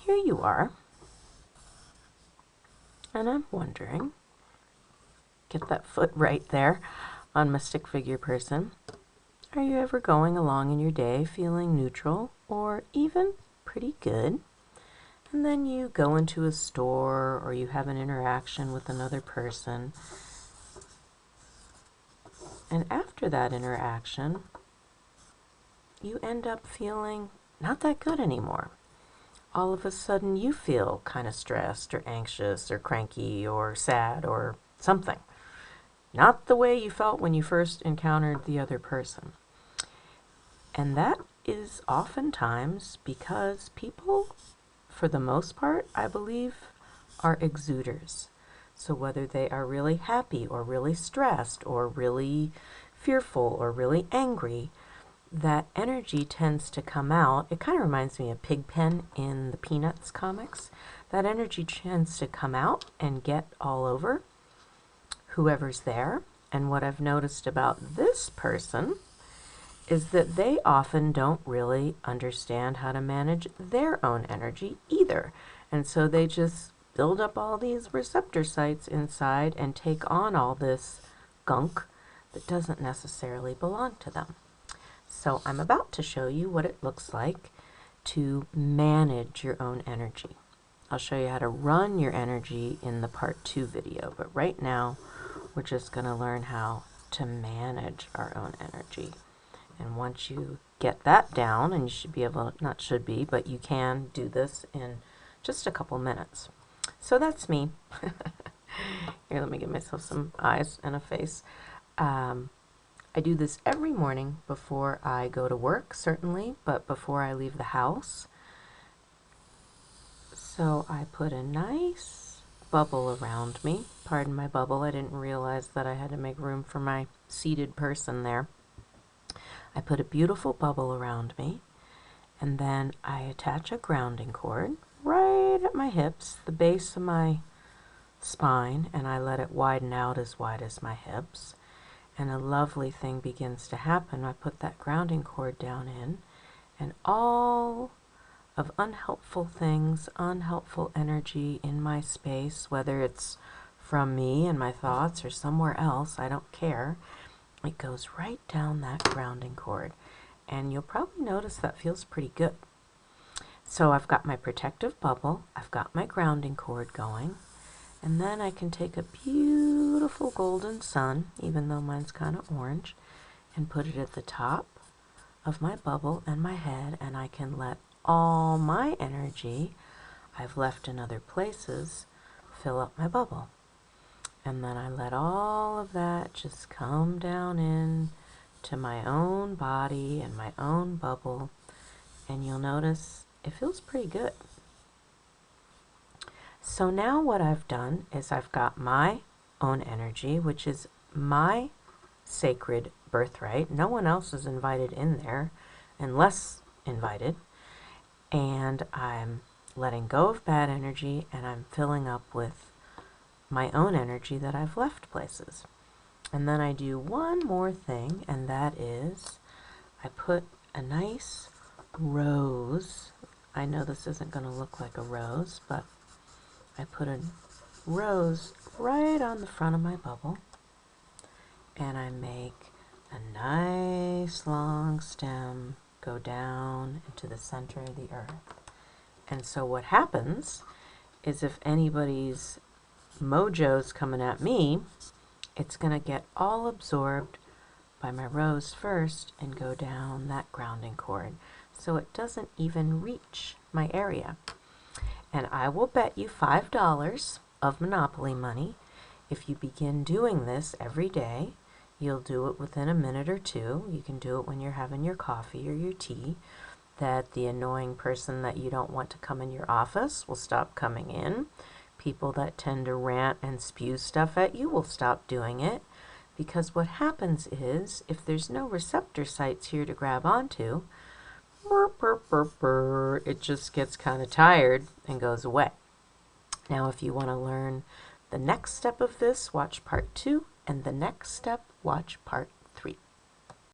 here you are, and I'm wondering, get that foot right there on Mystic Figure Person. Are you ever going along in your day feeling neutral or even pretty good? And then you go into a store or you have an interaction with another person. And after that interaction, you end up feeling not that good anymore. All of a sudden you feel kind of stressed or anxious or cranky or sad or something. Not the way you felt when you first encountered the other person. And that is oftentimes because people, for the most part, I believe, are exuders. So whether they are really happy or really stressed or really fearful or really angry, that energy tends to come out. It kind of reminds me of Pigpen in the Peanuts comics. That energy tends to come out and get all over whoever's there. And what I've noticed about this person is that they often don't really understand how to manage their own energy either. And so they just build up all these receptor sites inside and take on all this gunk that doesn't necessarily belong to them. So I'm about to show you what it looks like to manage your own energy. I'll show you how to run your energy in the part 2 video, but right now we're just going to learn how to manage our own energy. And once you get that down, and you should be able, not should be, but you can do this in just a couple minutes. So that's me. Here, let me give myself some eyes and a face. I do this every morning before I go to work, certainly, but before I leave the house. So I put a nice bubble around me. Pardon my bubble, I didn't realize that I had to make room for my seated person there. I put a beautiful bubble around me, and then I attach a grounding cord right at my hips, the base of my spine, and I let it widen out as wide as my hips. And a lovely thing begins to happen. I put that grounding cord down in, and all of unhelpful things, unhelpful energy in my space, whether it's from me and my thoughts or somewhere else, I don't care, it goes right down that grounding cord. And you'll probably notice that feels pretty good. So I've got my protective bubble, I've got my grounding cord going, and then I can take a beautiful golden sun, even though mine's kind of orange, and put it at the top of my bubble and my head, and I can let all my energy I've left in other places fill up my bubble. And then I let all of that just come down in to my own body and my own bubble, and you'll notice it feels pretty good. So now what I've done is I've got my own energy, which is my sacred birthright. No one else is invited in there unless invited. And I'm letting go of bad energy, and I'm filling up with my own energy that I've left places. And then I do one more thing, and that is I put a nice rose. I know this isn't going to look like a rose, but I put a rose right on the front of my bubble, and I make a nice long stem go down into the center of the earth. And so what happens is if anybody's mojo's coming at me, it's going to get all absorbed by my rose first and go down that grounding cord. So it doesn't even reach my area. And I will bet you $5 of Monopoly money, if you begin doing this every day, you'll do it within a minute or two. You can do it when you're having your coffee or your tea, that the annoying person that you don't want to come in your office will stop coming in. People that tend to rant and spew stuff at you will stop doing it, because what happens is, if there's no receptor sites here to grab onto, it just gets kind of tired and goes away. Now, if you want to learn the next step of this, watch part 2, and the next step, watch part